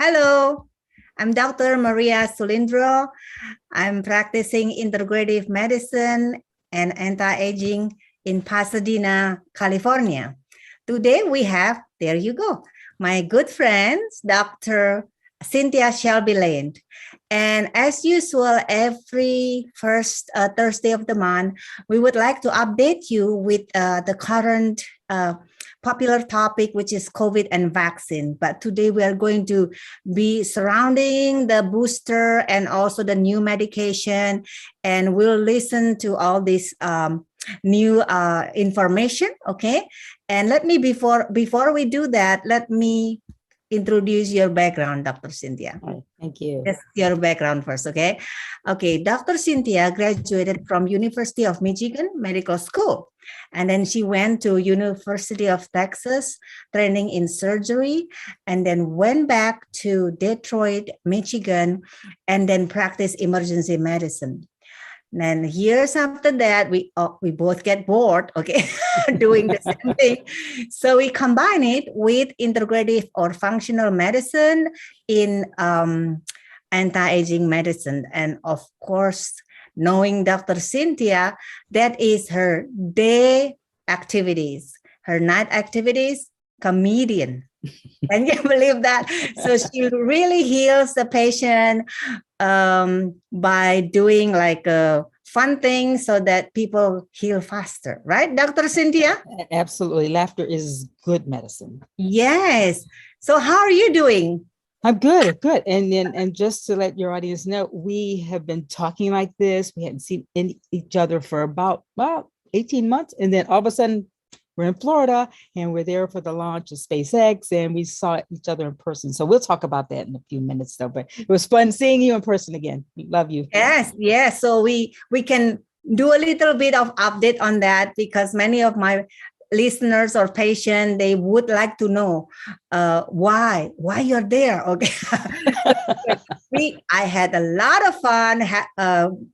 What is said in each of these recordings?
Hello, I'm Dr. Maria Sulindro. I'm practicing integrative medicine and anti-aging in Pasadena, California. Today we have, there you go, my good friends, Dr. Cynthia Shelby-Lane. And as usual, every first Thursday of the month, we would like to update you with the current popular topic, which is COVID and vaccine. But today we are going to be surrounding the booster and also the new medication, and we'll listen to all this new information. Okay, and let me before we do that, let me introduce your background, Dr. Cynthia. Right, thank you. Just your background first, okay? Okay, Dr. Cynthia graduated from University of Michigan Medical School, and then she went to University of Texas, training in surgery, and then went back to Detroit, Michigan, and then practiced emergency medicine. And years after that, we both get bored, okay, doing the same thing. So we combine it with integrative or functional medicine in anti-aging medicine. And of course, knowing Dr. Cynthia, that is her day activities, her night activities, comedian. Can you believe that? So she really heals the patient by doing like a fun thing so that people heal faster, right, Dr. Cynthia? Absolutely. Laughter is good medicine. Yes. So how are you doing? I'm good. And just to let your audience know, we have been talking like this. We hadn't seen each other for about 18 months. And then all of a sudden, we're in Florida and we're there for the launch of SpaceX, and we saw each other in person. So we'll talk about that in a few minutes though, but it was fun seeing you in person again. Love you. Yes. So we can do a little bit of update on that because many of my listeners or patients, they would like to know why you're there. Okay. I had a lot of fun.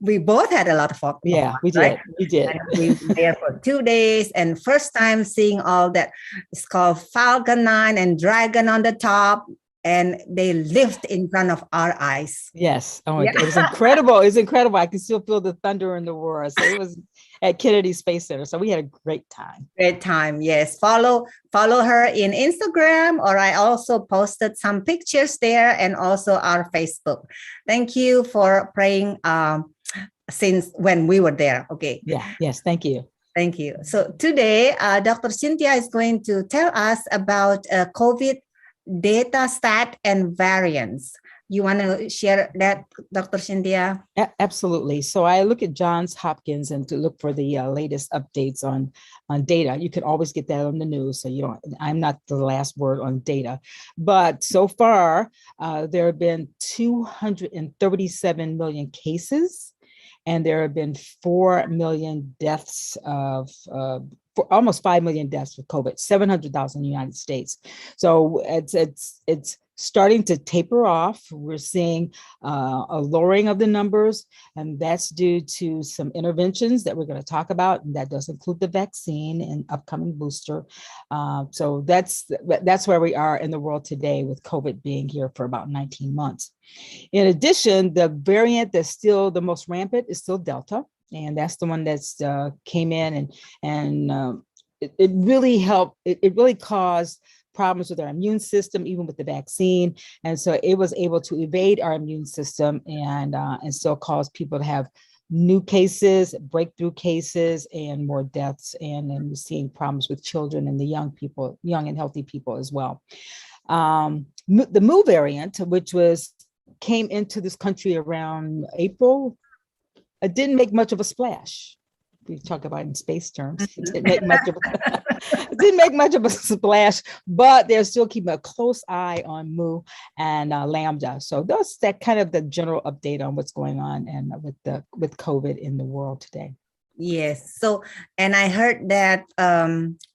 We both had a lot of fun. Yeah, we did. Right? We did. And we were there for 2 days, and first time seeing all that. It's called Falcon 9 and Dragon on the top, and they lived in front of our eyes. Yes. Oh, yeah. It was incredible. It was incredible. I could still feel the thunder and the roar. So it was at Kennedy Space Center. So we had a great time. Great time. Yes. Follow her in Instagram, or I also posted some pictures there, and also our Facebook. Thank you for praying since when we were there. Okay. Yeah. Yes. Thank you. Thank you. So today, Dr. Cynthia is going to tell us about COVID data stat and variants. You want to share that, Dr. Cynthia? Absolutely. So I look at Johns Hopkins and to look for the latest updates on data. You can always get that on the news. So I'm not the last word on data, but so far there have been 237 million cases, and there have been 4 million deaths for almost 5 million deaths with COVID, 700,000 in the United States. So it's starting to taper off. We're seeing a lowering of the numbers, and that's due to some interventions that we're going to talk about, and that does include the vaccine and upcoming booster. So that's where we are in the world today, with COVID being here for about 19 months. In addition, the variant that's still the most rampant is still Delta. And that's the one that's came in and it really helped. It really caused problems with our immune system, even with the vaccine. And so it was able to evade our immune system and still cause people to have new cases, breakthrough cases, and more deaths. And then we're seeing problems with children and the young and healthy people as well. The Mu variant, which came into this country around April, it didn't make much of a splash. We talk about in space terms. It didn't make much of a splash, but they're still keeping a close eye on Mu and Lambda. So that's that kind of the general update on what's going on and with COVID in the world today. Yes. So, and I heard that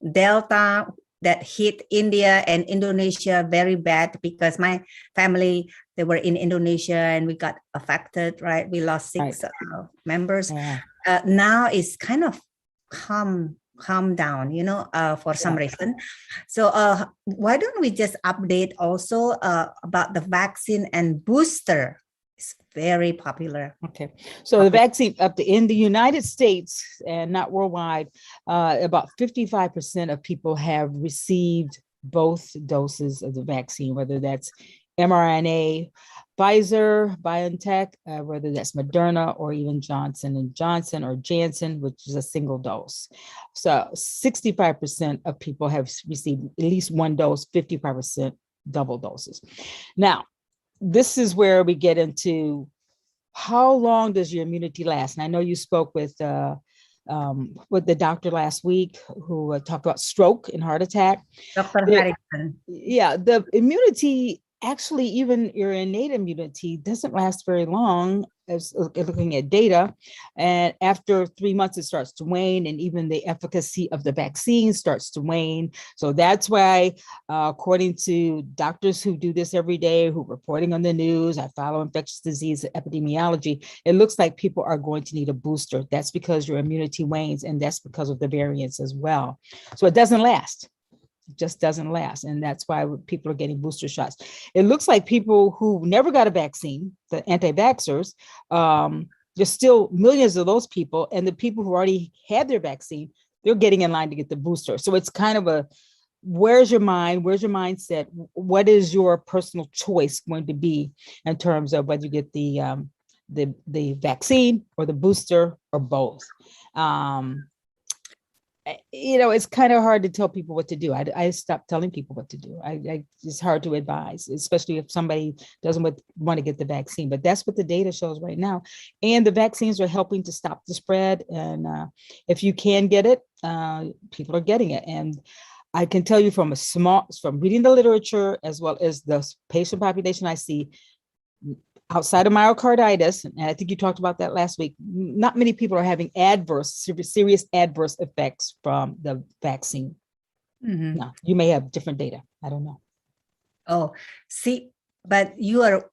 Delta that hit India and Indonesia very bad, because my family, they were in Indonesia and we got affected, right? We lost 6 members. Yeah. Now it's kind of calm calm down, for some reason. So why don't we just update also about the vaccine and booster? It's very popular. Okay, so the vaccine in the United States and not worldwide, about 55% of people have received both doses of the vaccine, whether that's mRNA, Pfizer, BioNTech, whether that's Moderna or even Johnson & Johnson or Janssen, which is a single dose. So 65% of people have received at least one dose, 55% double doses. Now, this is where we get into how long does your immunity last? And I know you spoke with the doctor last week who talked about stroke and heart attack. Dr. Harrington. Yeah, the immunity, actually, even your innate immunity doesn't last very long, as looking at data. And after 3 months, it starts to wane, and even the efficacy of the vaccine starts to wane. So that's why, according to doctors who do this every day, who are reporting on the news, I follow infectious disease epidemiology, it looks like people are going to need a booster. That's because your immunity wanes, and that's because of the variants as well. So it doesn't last. Just doesn't last. And that's why people are getting booster shots. It looks like people who never got a vaccine, the anti-vaxxers, there's still millions of those people. And the people who already had their vaccine, they're getting in line to get the booster. So it's kind of where's your mind? Where's your mindset? What is your personal choice going to be in terms of whether you get the vaccine or the booster or both? It's kind of hard to tell people what to do. I stopped telling people what to do. It's hard to advise, especially if somebody doesn't want to get the vaccine. But that's what the data shows right now. And the vaccines are helping to stop the spread. And if you can get it, people are getting it. And I can tell you from reading the literature, as well as the patient population I see, outside of myocarditis, and I think you talked about that last week, not many people are having serious adverse effects from the vaccine. Mm-hmm. No, you may have different data. I don't know. Oh, see, but you're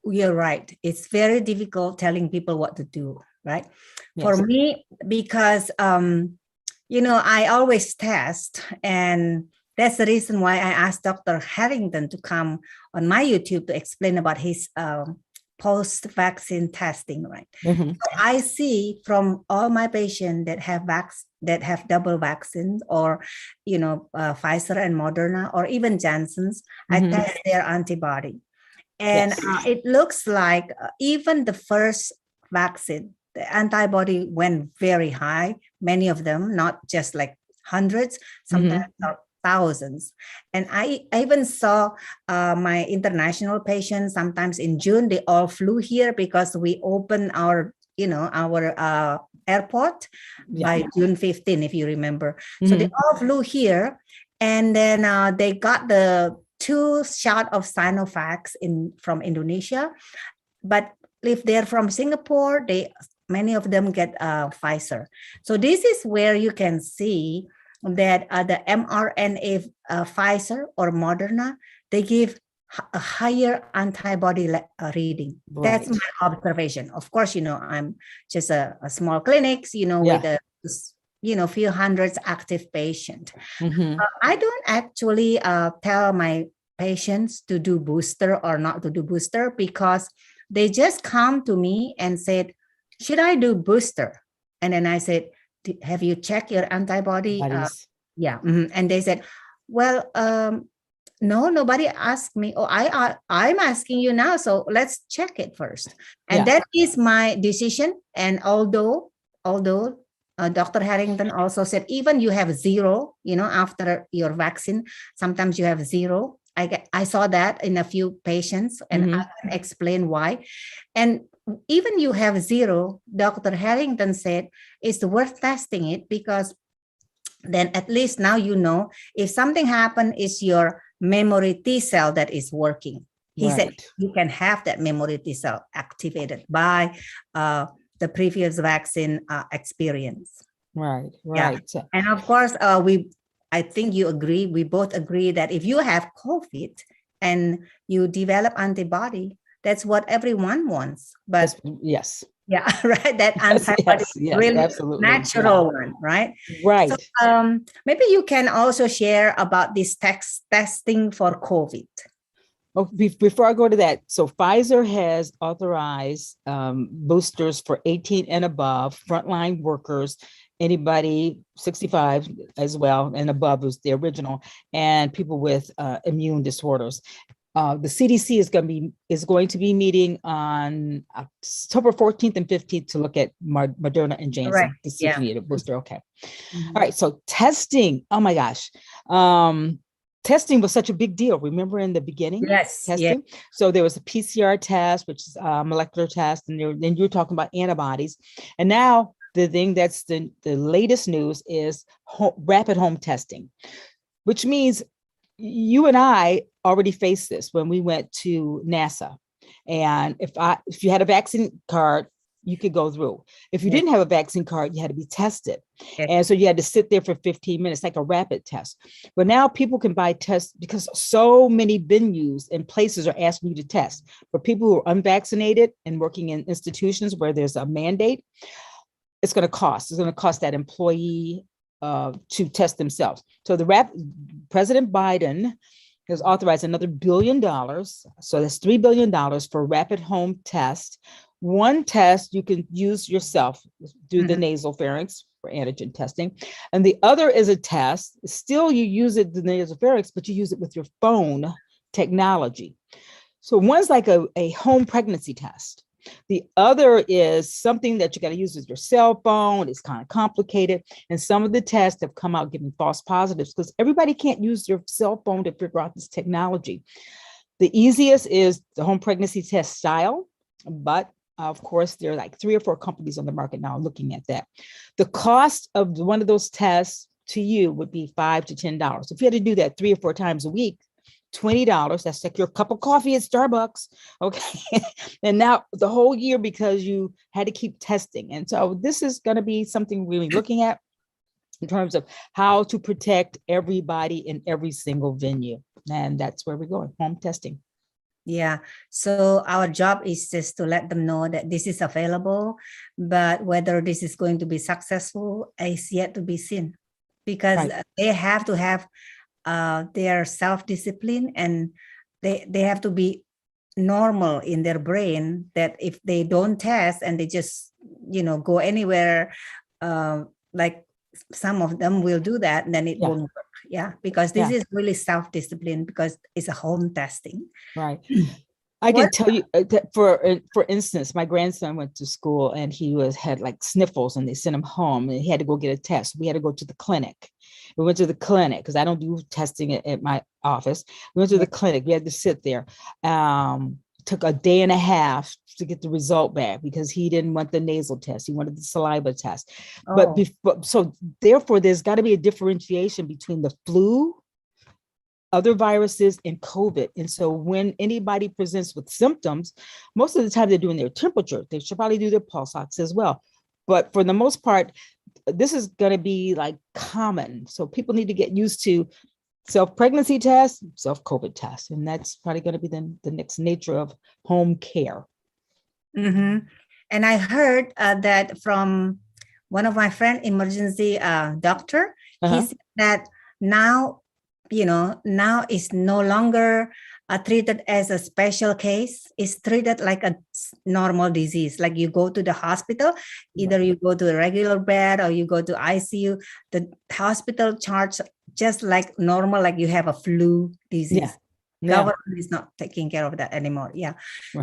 right. It's very difficult telling people what to do, right? Yes. For me, because, I always test, and that's the reason why I asked Dr. Harrington to come on my YouTube to explain about his post-vaccine testing, right? Mm-hmm. So I see from all my patients that have double vaccines, or Pfizer and Moderna, or even Janssen's, mm-hmm. I test their antibody, and yes. It looks like even the first vaccine, the antibody went very high. Many of them, not just like hundreds, sometimes. Mm-hmm. Thousands. And I even saw my international patients, sometimes in June, they all flew here because we opened our airport by June 15, if you remember. Mm-hmm. So they all flew here, and then they got the 2 shots of Sinovac from Indonesia. But if they're from Singapore, many of them get Pfizer. So this is where you can see that the mRNA Pfizer or Moderna, they give a higher antibody reading. Right. That's my observation. Of course, I'm just a small clinic, with a few hundreds active patient. Mm-hmm. I don't actually tell my patients to do booster or not to do booster, because they just come to me and said, should I do booster? And then I said, have you checked your antibody? Mm-hmm. And they said, well, no, nobody asked me. Oh, I'm asking you now. So let's check it first. And that is my decision. And although Dr. Harrington also said, even you have 0, after your vaccine, sometimes you have 0. I saw that in a few patients, and mm-hmm. I can explain why. And even you have 0, Dr. Harrington said it's worth testing it, because then at least now if something happened, it's your memory T cell that is working. He said you can have that memory T cell activated by the previous vaccine experience. Right. Yeah. And of course, I think we both agree that if you have COVID and you develop antibody, That's what everyone wants. But Yes. yeah, right. That Yes, antibody yes, is yes, really absolutely. natural one, right? So Right. maybe you can also share about this testing for COVID. Oh, before I go to that, so Pfizer has authorized boosters for 18 and above, frontline workers, anybody 65 as well and above was the original, and people with immune disorders. The CDC is going to be meeting on October 14th and 15th to look at Moderna and Janssen Correct. to see if Yeah. we need a booster. Okay. Mhm. All right. So testing. Oh my gosh. Testing was such a big deal. Remember in the beginning? Yes. Testing. Yeah. So there was a PCR test, which is a molecular test, and then you were talking about antibodies. And now the thing that's the latest news is rapid home testing, which means you and I already faced this when we went to NASA. And if you had a vaccine card, you could go through. If you Yes. didn't have a vaccine card, you had to be tested. Yes. And so you had to sit there for 15 minutes, like a rapid test. But now people can buy tests because so many venues and places are asking you to test. For people who are unvaccinated and working in institutions where there's a mandate, it's going to cost. It's going to cost that employee to test themselves. So President Biden has authorized another $1 billion. So that's $3 billion for rapid home test. One test you can use yourself, do the nasal pharynx for antigen testing. And the other is a test. Still, you use it, the nasal pharynx, but you use it with your phone technology. So one's like a home pregnancy test. The other is something that you got to use with your cell phone. It's kind of complicated. And some of the tests have come out giving false positives because everybody can't use their cell phone to figure out this technology. The easiest is the home pregnancy test style, but of course, there are like 3 or 4 companies on the market now looking at that. The cost of one of those tests to you would be $5 to $10. If you had to do that 3 or 4 times a week, $20. That's like your cup of coffee at Starbucks. Okay. And now the whole year because you had to keep testing. And so this is going to be something we're really looking at in terms of how to protect everybody in every single venue. And that's where we're going, home testing. Yeah. So our job is just to let them know that this is available, but whether this is going to be successful is yet to be seen, because they have to have their self-discipline, and they have to be normal in their brain, that if they don't test and they just go anywhere, like some of them will do that, and then it won't work. Yeah, because this is really self-discipline, because it's a home testing. Right. I can tell you that for instance, my grandson went to school and he had like sniffles, and they sent him home and he had to go get a test. We had to go to the clinic. We went to the clinic because I don't do testing at my office. We went to the clinic. We had to sit there. Took a day and a half to get the result back because he didn't want the nasal test. He wanted the saliva test. But so therefore, there's got to be a differentiation between the flu, other viruses, and COVID. And so when anybody presents with symptoms, most of the time they're doing their temperature. They should probably do their pulse ox as well. But for the most part, this is going to be like common. So people need to get used to self-pregnancy test, self-COVID test. And that's probably going to be the next nature of home care. Mm-hmm. And I heard that from one of my friend, emergency doctor, he said that now it's no longer treated as a special case. It's treated like a normal disease. Like you go to the hospital, either you go to a regular bed or you go to ICU, the hospital charge just like normal, like you have a flu disease. Government is not taking care of that anymore.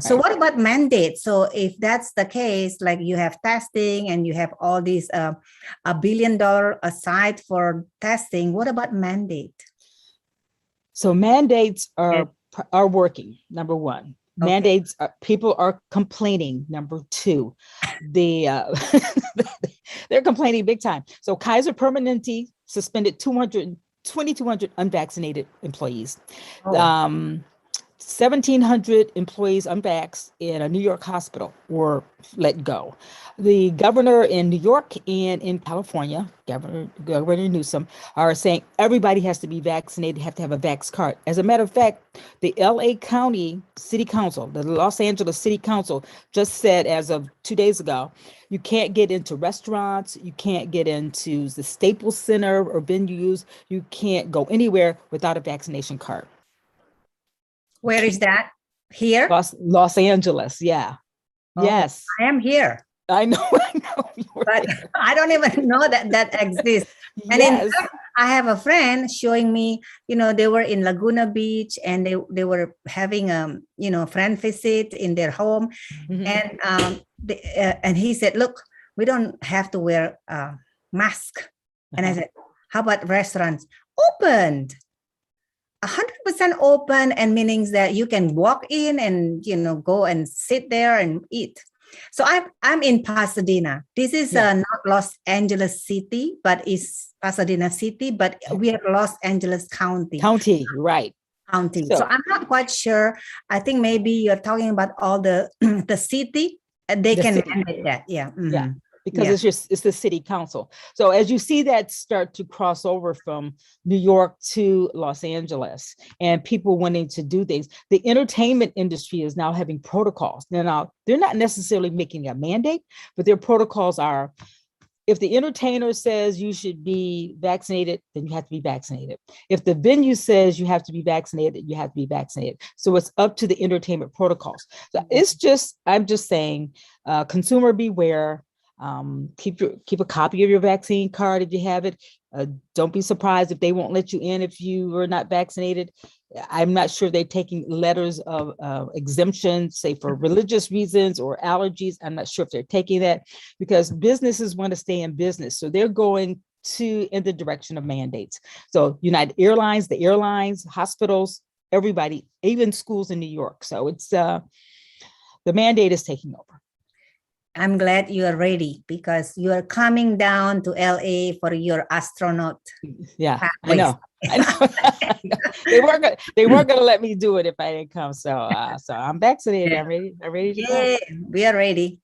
So what about mandates? So if that's the case, like you have testing and you have all these $1 billion aside for testing, what about mandate? So mandates are working, number one. Mandates, people are complaining, number two. They're complaining big time. So Kaiser Permanente suspended 2,200 unvaccinated employees. 1,700 employees unvaxxed in a New York hospital were let go. The governor in New York and in California, Governor Newsom, are saying everybody has to be vaccinated, have to have a vax card. As a matter of fact, the LA County City Council, the Los Angeles City Council, just said as of 2 days ago, you can't get into restaurants, you can't get into the Staples Center or venues, you can't go anywhere without a vaccination card. Where is that? Here? Los Angeles, yeah. Oh, Yes. I am here. I know. But I don't even know that exists. And in Yes. fact, I have a friend showing me, they were in Laguna Beach and they were having friend visit in their home. Mhm. And he said, look, we don't have to wear a mask. And I said, how about restaurants? Opened. 100% open, and meaning that you can walk in and go and sit there and eat. So I'm in Pasadena. This is not Los Angeles City, but it's Pasadena City, but we are Los Angeles County. Right. County. So I'm not quite sure. I think maybe you're talking about all the the city. They can mandate that. Yeah. Mm-hmm. Yeah. Because it's the city council. So as you see that start to cross over from New York to Los Angeles and people wanting to do things, the entertainment industry is now having protocols. Now they're not necessarily making a mandate, but their protocols are, if the entertainer says you should be vaccinated, then you have to be vaccinated. If the venue says you have to be vaccinated, you have to be vaccinated. So it's up to the entertainment protocols. So I'm just saying, consumer beware. Keep a copy of your vaccine card if you have it. Don't be surprised if they won't let you in if you are not vaccinated. I'm not sure they're taking letters of exemption, say for religious reasons or allergies. I'm not sure if they're taking that, because businesses want to stay in business. So they're going in the direction of mandates. So United Airlines, the airlines, hospitals, everybody, even schools in New York. So it's the mandate is taking over. I'm glad you are ready, because you are coming down to LA for your astronaut. Yeah, pathways. I know. They weren't going to let me do it if I didn't come. So I'm vaccinated. Yeah. I'm ready to go. We are ready.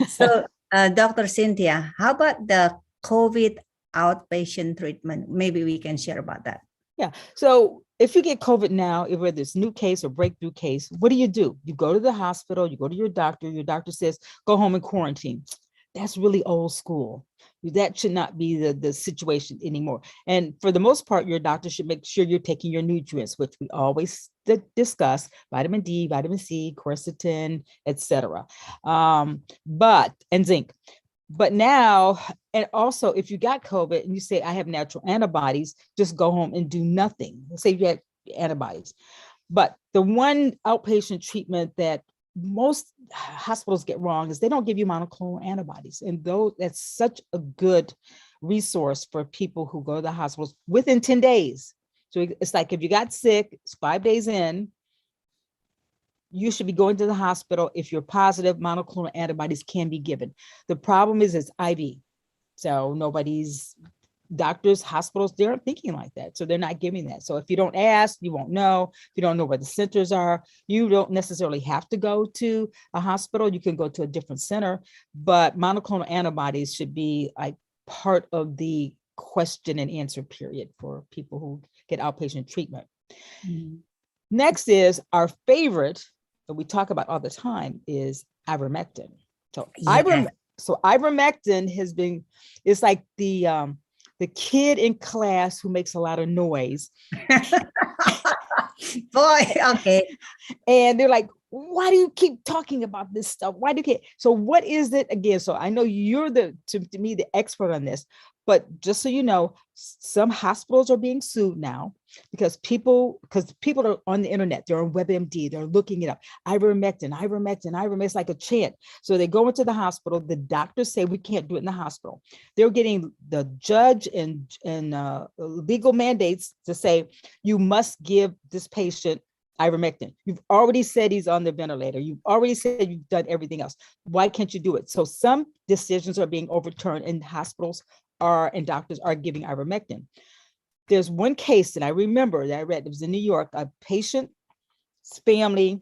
So Dr. Cynthia, how about the COVID outpatient treatment? Maybe we can share about that. Yeah. So if you get COVID now, whether it's new case or breakthrough case, what do? You go to the hospital, you go to your doctor says, go home and quarantine. That's really old school. That should not be the situation anymore. And for the most part, your doctor should make sure you're taking your nutrients, which we always discuss: vitamin D, vitamin C, quercetin, etc. And zinc. But now, and also, if you got COVID and you say, I have natural antibodies, just go home and do nothing. Let's say you had antibodies. But the one outpatient treatment that most hospitals get wrong is they don't give you monoclonal antibodies. And that's such a good resource for people who go to the hospitals within 10 days. So it's like, if you got sick, it's 5 days in, you should be going to the hospital. If you're positive, monoclonal antibodies can be given. The problem is it's IV. So doctors, hospitals, they aren't thinking like that. So they're not giving that. So if you don't ask, you won't know. If you don't know where the centers are, you don't necessarily have to go to a hospital. You can go to a different center, but monoclonal antibodies should be like part of the question and answer period for people who get outpatient treatment. Mm-hmm. Next is our favorite that we talk about all the time is ivermectin. So ivermectin it's like the kid in class who makes a lot of noise. Boy, okay. And they're like, why do you keep talking about this stuff? Why do you? So what is it again? So I know you're to me, the expert on this, but just so you know, some hospitals are being sued now because people are on the internet, they're on WebMD, they're looking it up. Ivermectin, it's like a chant. So they go into the hospital, the doctors say we can't do it in the hospital. They're getting the judge and legal mandates to say, you must give this patient ivermectin. You've already said he's on the ventilator. You've already said you've done everything else. Why can't you do it? So some decisions are being overturned and hospitals and doctors are giving ivermectin. There's one case that I remember that I read, it was in New York, a patient family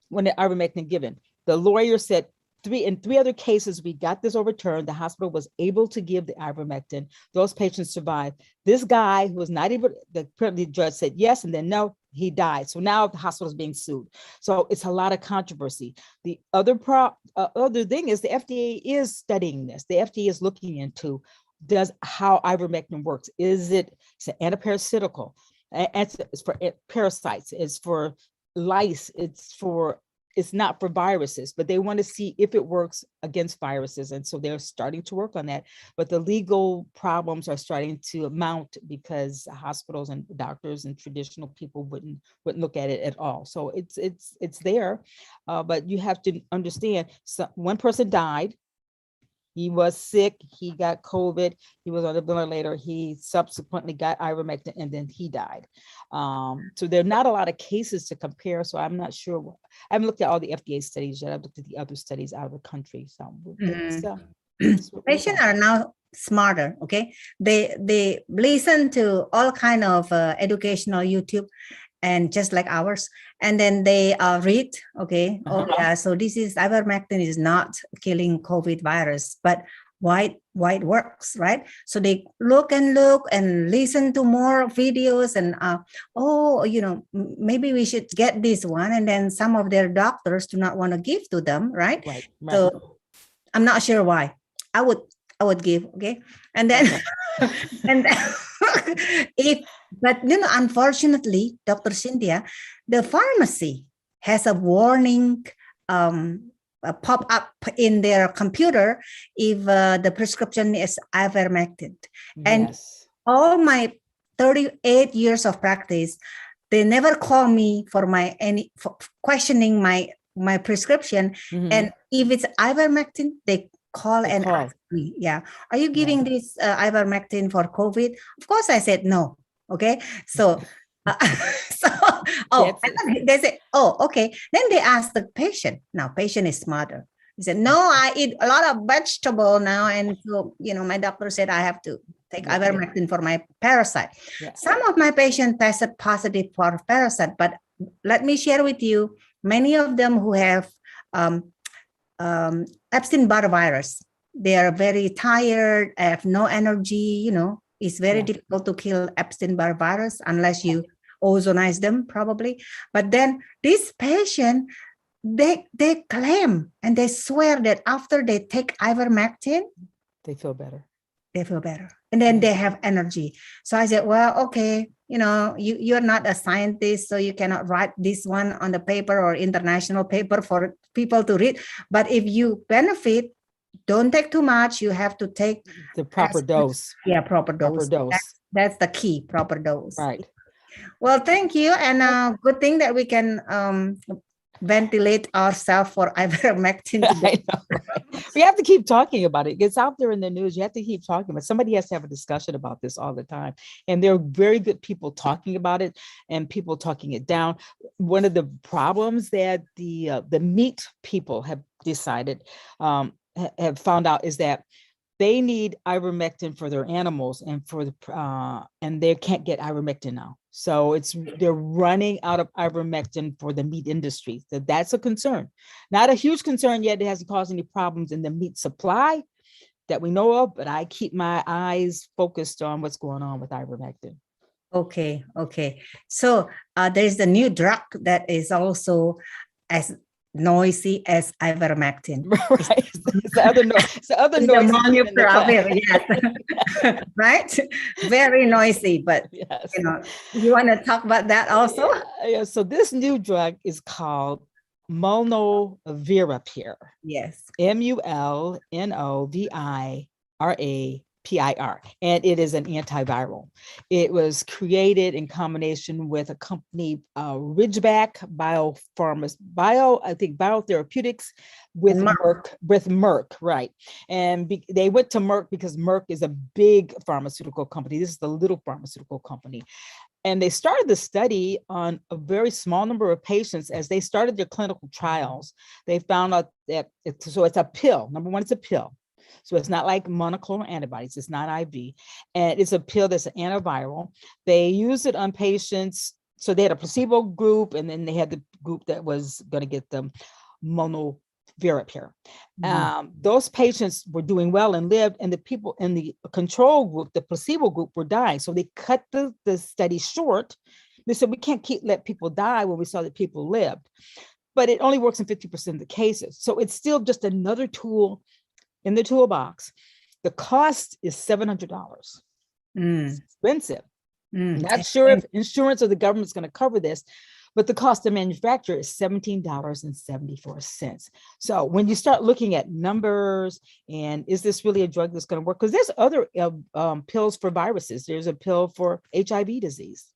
when the ivermectin given. The lawyer said in three other cases, we got this overturned. The hospital was able to give the ivermectin. Those patients survived. This guy who was not able, the judge said yes, and then no, he died. So now the hospital is being sued. So it's a lot of controversy. The other other thing is the FDA is studying this. The FDA is looking into how ivermectin works. It's an antiparasitical. It's for parasites. It's for lice. It's not for viruses, but they want to see if it works against viruses. And so they're starting to work on that. But the legal problems are starting to mount because hospitals and doctors and traditional people wouldn't look at it at all. So it's there, but you have to understand, one person died. He was sick, he got COVID, he was on a ventilator, he subsequently got ivermectin, and then he died. So there are not a lot of cases to compare, so I'm not sure. I haven't looked at all the FDA studies yet. I've looked at the other studies out of the country. So patients are now smarter, okay? They listen to all kind of educational YouTube, and just like ours, and then they read, okay, oh yeah, so this is ivermectin is not killing COVID virus, but why it works, right? So they look and listen to more videos, and maybe we should get this one, and then some of their doctors do not want to give to them, right? So I'm not sure why. I would give, okay, and then and then, but unfortunately, Dr. Cynthia, the pharmacy has a warning pop up in their computer if the prescription is ivermectin. And all my 38 years of practice, they never call me for questioning my prescription. And if it's ivermectin, they call and ask me, are you giving this ivermectin for COVID? Of course, I said no. Okay, so they say, okay. Then they ask the patient. Now, patient is smarter. He said, no, I eat a lot of vegetable now, and so my doctor said I have to take ivermectin for my parasite. Some of my patients tested positive for parasite, but let me share with you, many of them who have Epstein-Barr virus, they are very tired, have no energy, it's very difficult to kill Epstein-Barr virus unless you ozonize them, probably. But then this patient, they claim and they swear that after they take ivermectin, they feel better. And then they have energy. So I said, well, okay, you're not a scientist, so you cannot write this one on the paper or international paper for people to read. But if you benefit, don't take too much. You have to take the proper dose. Yeah, proper dose. That's the key, proper dose. Right. Well, thank you. And good thing that we can ventilate ourselves for ivermectin today. I know, right? We have to keep talking about it. It's out there in the news. You have to keep talking about it. Somebody has to have a discussion about this all the time. And there are very good people talking about it and people talking it down. One of the problems that the meat people have decided, have found out, is that they need ivermectin for their animals and and they can't get ivermectin now. So they're running out of ivermectin for the meat industry. So that's a concern. Not a huge concern yet. It hasn't caused any problems in the meat supply that we know of, but I keep my eyes focused on what's going on with ivermectin. Okay. So there's the new drug that is also as noisy as ivermectin. Right. It's the other noise. Yes. Right? Very noisy, but yes. You want to talk about that also? Yeah. So this new drug is called molnupiravir. Yes. MULNOVIRAPIR. And it is an antiviral. It was created in combination with a company, Ridgeback Biotherapeutics with Merck, right? And they went to Merck because Merck is a big pharmaceutical company. This is the little pharmaceutical company. And they started the study on a very small number of patients. As they started their clinical trials, they found out that it's a pill. Number one, it's a pill. So it's not like monoclonal antibodies. It's not IV. And it's a pill that's an antiviral. They use it on patients So they had a placebo group, and then they had the group that was going to get the molnupiravir. Those patients were doing well and lived, and the people in the control group, the placebo group, were dying. So they cut the study short. They said, we can't let people die when we saw that people lived. But it only works in 50% of the cases. So it's still just another tool in the toolbox. The cost is $700. It's expensive. Not sure if insurance or the government's going to cover this, but the cost of manufacture is $17.74. So when you start looking at numbers and is this really a drug that's going to work? Because there's other pills for viruses. There's a pill for HIV disease.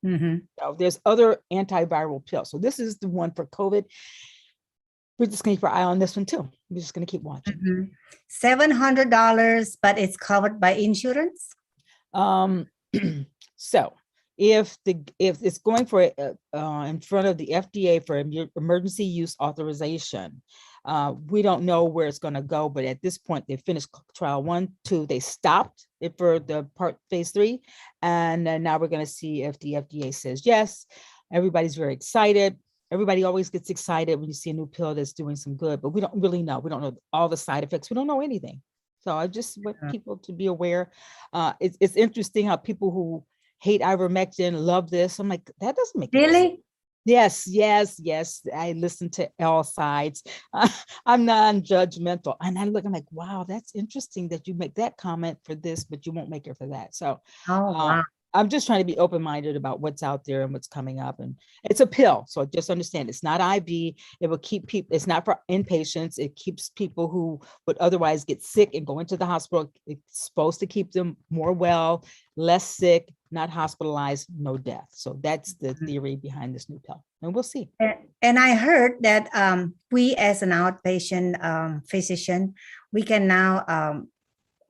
So there's other antiviral pills. So this is the one for COVID. We're just going to keep our eye on this one too. We're just going to keep watching. $700, but it's covered by insurance. So if it's going for in front of the FDA for emergency use authorization, we don't know where it's going to go, but at this point they finished trial 1, 2, they stopped it for the phase 3, and now we're going to see if the FDA says yes. Everybody's very excited. Everybody always gets excited when you see a new pill that's doing some good, but we don't really know. We don't know all the side effects. We don't know anything. So I just want people to be aware. It's interesting how people who hate ivermectin love this. I'm like, that doesn't make really sense. Yes. I listen to all sides. I'm non-judgmental, and I'm like, wow, that's interesting that you make that comment for this, but you won't make it for that. So wow. I'm just trying to be open-minded about what's out there and what's coming up. And it's a pill. So just understand it's not IV. It will keep people, it's not for inpatients. It keeps people who would otherwise get sick and go into the hospital. It's supposed to keep them more well, less sick, not hospitalized, no death. So that's the theory behind this new pill. And we'll see. And I heard that we as an outpatient physician, we can now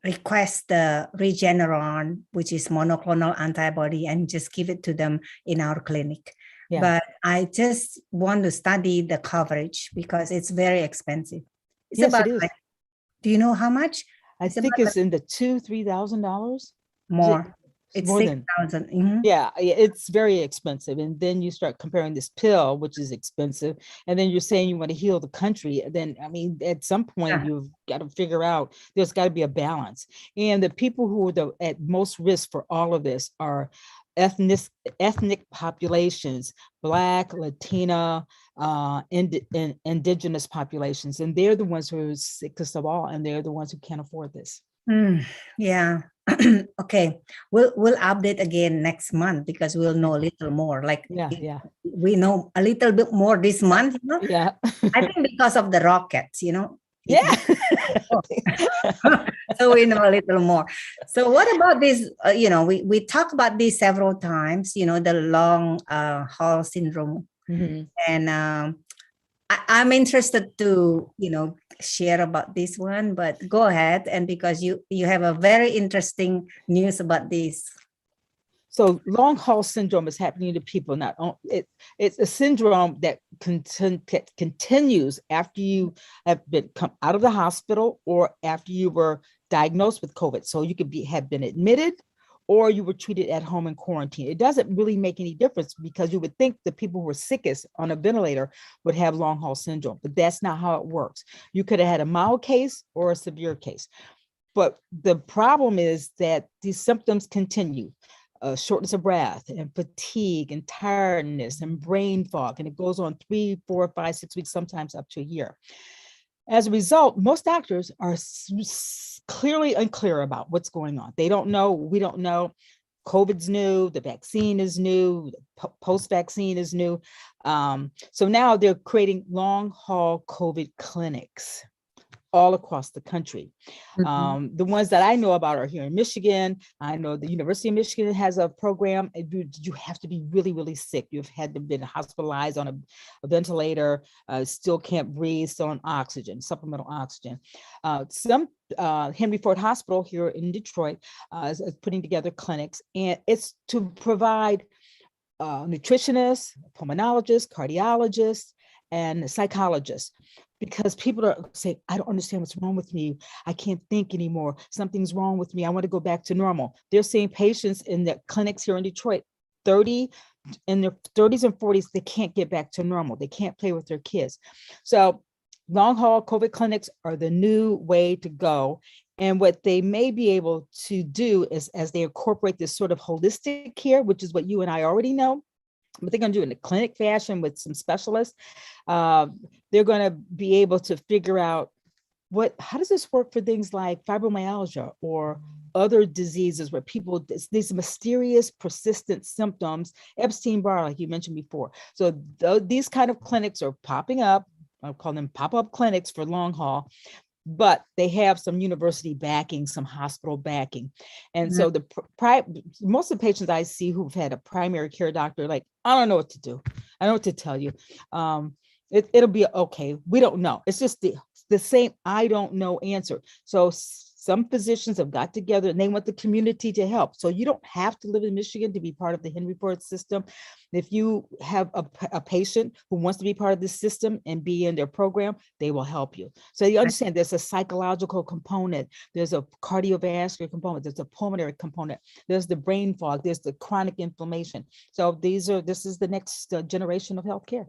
request the Regeneron, which is monoclonal antibody, and just give it to them in our clinic. Yeah. But I just want to study the coverage because it's very expensive. It's yes, about it is. like, do you know how much? I think it's in the $2,000-$3,000 more. It's more 6,000. Yeah, it's very expensive. And then you start comparing this pill, which is expensive, and then you're saying you want to heal the country. Then, I mean, at some point you've got to figure out there's got to be a balance. And the people who are at most risk for all of this are ethnic populations, Black, Latina, indigenous populations, and they're the ones who are sickest of all, and they're the ones who can't afford this. Yeah. Okay, we'll update again next month because we'll know a little more. Like we know a little bit more this month. Yeah. I think because of the rockets, Yeah. So we know a little more. So what about this? We talked about this several times. The Longhaul Syndrome, and I'm interested to share about this one, but go ahead, and because you have a very interesting news about this. So Longhaul syndrome is happening to people. Not only it's a syndrome that continues after you have come out of the hospital or after you were diagnosed with COVID. So you could have been admitted, or you were treated at home in quarantine. It doesn't really make any difference because you would think the people who were sickest on a ventilator would have Longhaul syndrome, but that's not how it works. You could have had a mild case or a severe case. But the problem is that these symptoms continue. Shortness of breath and fatigue and tiredness and brain fog. And it goes on 3, 4, 5, 6 weeks, sometimes up to a year. As a result, most doctors are clearly unclear about what's going on. They don't know. We don't know. COVID's new. The vaccine is new. Post-vaccine is new. So now they're creating long-haul COVID clinics all across the country. The ones that I know about are here in Michigan. I know the University of Michigan has a program. You have to be really, really sick. You've had to been hospitalized on a ventilator, still can't breathe, still on oxygen, supplemental oxygen. Some Henry Ford Hospital here in Detroit is putting together clinics, and it's to provide nutritionists, pulmonologists, cardiologists, and psychologists, because people are saying, I don't understand what's wrong with me. I can't think anymore. Something's wrong with me. I want to go back to normal. They're seeing patients in the clinics here in Detroit, 30 in their 30s and 40s, they can't get back to normal. They can't play with their kids. So long haul COVID clinics are the new way to go. And what they may be able to do is, as they incorporate this sort of holistic care, which is what you and I already know, but they're going to do it in a clinic fashion with some specialists. They're going to be able to figure out how does this work for things like fibromyalgia or other diseases where people, these mysterious persistent symptoms, Epstein-Barr, like you mentioned before. So these kind of clinics are popping up. I'll call them pop-up clinics for long haul, but they have some university backing, some hospital backing. And so most of the patients I see who've had a primary care doctor, like, I don't know what to do. I don't know what to tell you. It'll be okay. We don't know. It's just the same I don't know answer. So some physicians have got together and they want the community to help. So you don't have to live in Michigan to be part of the Henry Ford system. If you have a patient who wants to be part of this system and be in their program, they will help you. So you understand there's a psychological component, there's a cardiovascular component, there's a pulmonary component, there's the brain fog, there's the chronic inflammation. So this is the next generation of healthcare.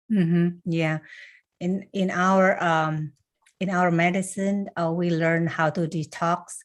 Yeah. In our medicine, we learn how to detox.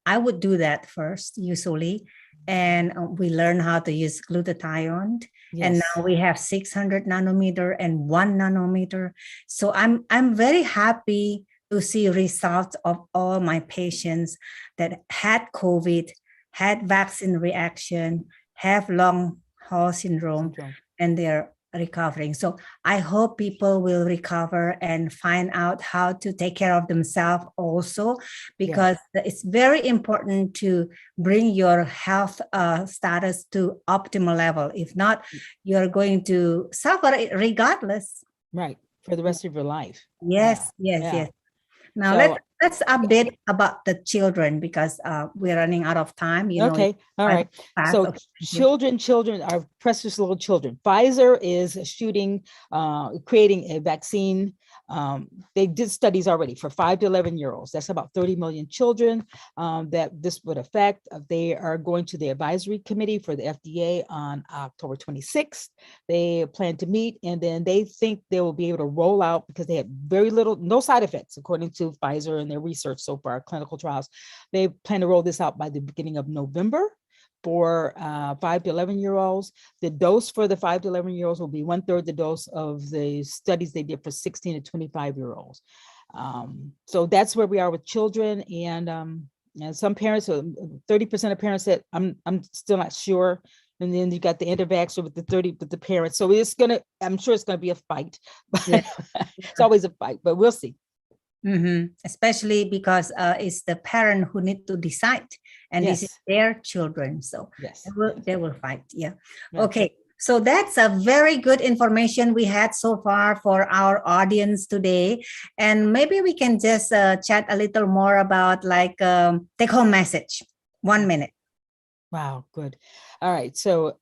I would do that first, usually. And we learn how to use glutathione. Yes. And now we have 600 nanometer and 1 nanometer. So I'm very happy to see results of all my patients that had COVID, had vaccine reaction, have Longhaul syndrome, and they're recovering. So I hope people will recover and find out how to take care of themselves also, because it's very important to bring your health status to optimal level. If not, you're going to suffer regardless. Right. For the rest of your life. Yes. Now let's update about the children, because we're running out of time. Okay. All right. So children are precious little children. Pfizer is creating a vaccine. They did studies already for 5 to 11-year-olds. That's about 30 million children that this would affect. They are going to the advisory committee for the FDA on October 26th. They plan to meet, and then they think they will be able to roll out, because they had no side effects, according to Pfizer and their research so far, clinical trials. They plan to roll this out by the beginning of November for 5 to 11-year-olds. The dose for the 5 to 11-year-olds will be 1/3 the dose of the studies they did for 16 to 25-year-olds. So that's where we are with children. And some parents, 30% of parents said, I'm still not sure. And then you got the anti-vaxxer with the parents. So I'm sure it's gonna be a fight. It's always a fight, but we'll see. Especially because it's the parent who need to decide, and this is their children, so they will fight. Okay, so that's a very good information we had so far for our audience today, and maybe we can just chat a little more about take-home message. 1 minute. Wow, good. All right. So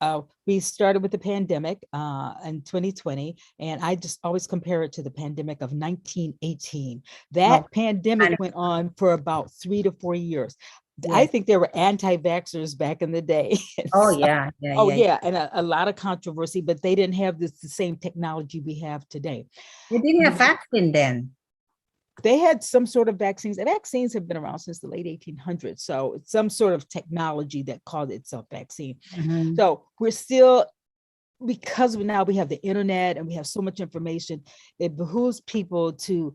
we started with the pandemic in 2020, and I just always compare it to the pandemic of 1918. That pandemic went on for about 3 to 4 years. I think there were anti-vaxxers back in the day. And a lot of controversy, but they didn't have the same technology we have today. They didn't have vaccine then. They had some sort of vaccines. Vaccines have been around since the late 1800s. So it's some sort of technology that called itself vaccine. So we're still, because now we have the internet and we have so much information, it behooves people to,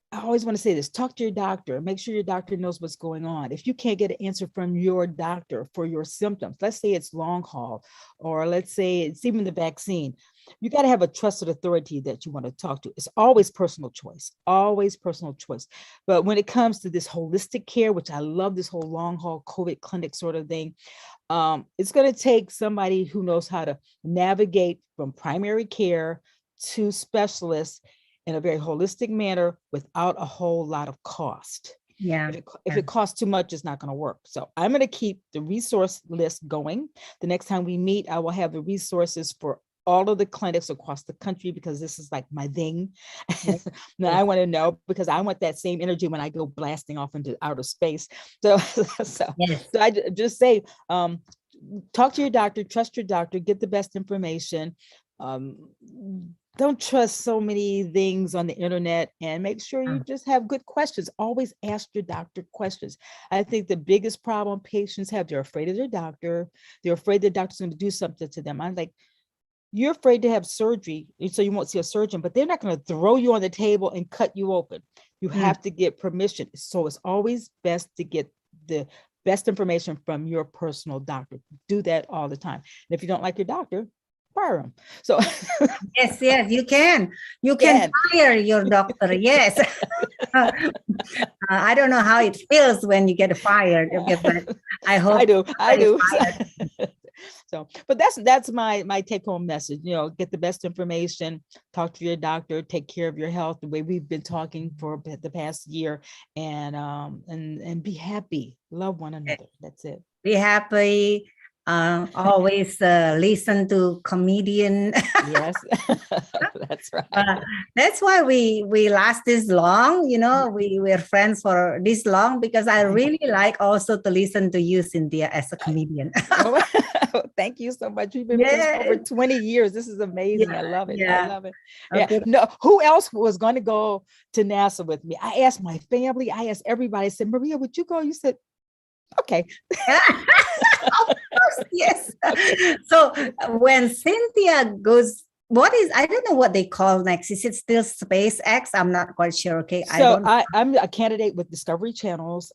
I always want to say this, talk to your doctor, make sure your doctor knows what's going on. If you can't get an answer from your doctor for your symptoms, let's say it's long haul, or let's say it's even the vaccine, you got to have a trusted authority that you want to talk to. It's always personal choice. But when it comes to this holistic care, which I love, this whole long haul COVID clinic sort of thing, it's going to take somebody who knows how to navigate from primary care to specialists in a very holistic manner without a whole lot of cost. If it costs too much, it's not going to work. So I'm going to keep the resource list going. The next time we meet, I will have the resources for all of the clinics across the country, because this is like my thing. Now I want to know, because I want that same energy when I go blasting off into outer space. So I just say, talk to your doctor, trust your doctor, get the best information. Don't trust so many things on the internet, and make sure you just have good questions. Always ask your doctor questions. I think the biggest problem patients have, they're afraid of their doctor. They're afraid the doctor's going to do something to them. I'm like, you're afraid to have surgery, so you won't see a surgeon, but they're not going to throw you on the table and cut you open. You have to get permission. So it's always best to get the best information from your personal doctor. Do that all the time. And if you don't like your doctor, fire them. So yes, you can fire your doctor. Yes. I don't know how it feels when you get fired. Okay, but I hope I do. So, but that's my take home message. Get the best information, talk to your doctor, take care of your health the way we've been talking for the past year, and be happy, love one another. That's it. Be happy. Always listen to comedian. Yes, that's right. That's why we last this long. We're friends for this long, because I really like also to listen to you, Cynthia, as a comedian. Thank you so much. We've been friends for over 20 years. This is amazing. I love it. I love it. Okay. Yeah. No, who else was going to go to NASA with me? I asked my family. I asked everybody. I said, Maria, would you go? You said, okay. Of course, yes. So when Cynthia goes, I don't know what they call next. Is it still SpaceX? I'm not quite sure. Okay. So I'm a candidate with Discovery Channel's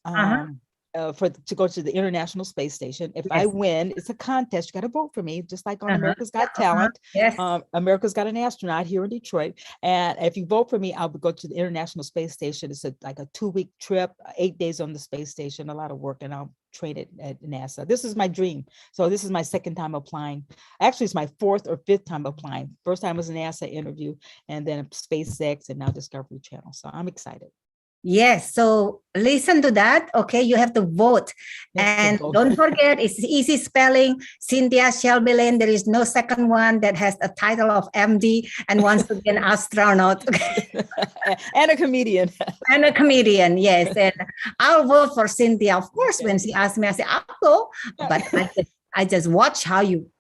to go to the International Space Station. If I win, it's a contest. You got to vote for me, just like on America's Got Talent. Yes. America's Got an Astronaut here in Detroit. And if you vote for me, I'll go to the International Space Station. It's like a 2-week trip, 8 days on the space station, a lot of work, and I'll trade it at NASA. This is my dream. So this is my second time applying. Actually, it's my 4th or 5th time applying. First time was an NASA interview, and then SpaceX, and now Discovery Channel. So I'm excited. Yes, so listen to that. Okay, you have to vote. And don't forget, it's easy spelling. Cynthia Shelby-Lane. There is no second one that has a title of MD and wants to be an astronaut. And a comedian. And a comedian, yes. And I'll vote for Cynthia. Of course, when she asks me, I say, I'll go. But I just watch how you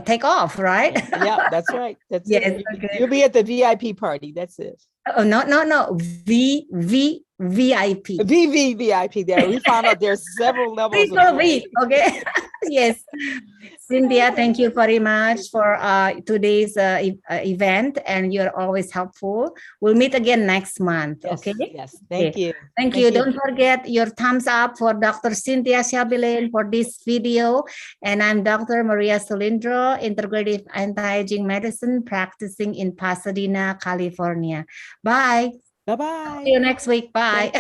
take off, right? Yeah, that's right. That's yes. It. Okay. You'll be at the VIP party. That's it. Oh, no. VIP. VIP. There. We found out there's several levels. Okay. Yes. Cynthia, thank you very much for today's event, and you're always helpful. We'll meet again next month. Yes, okay. Yes. Thank you. Thank you. Don't forget your thumbs up for Dr. Cynthia Shelby-Lane for this video. And I'm Dr. Maria Solindro, integrative anti-aging medicine, practicing in Pasadena, California. Bye. Bye-bye. See you next week. Bye.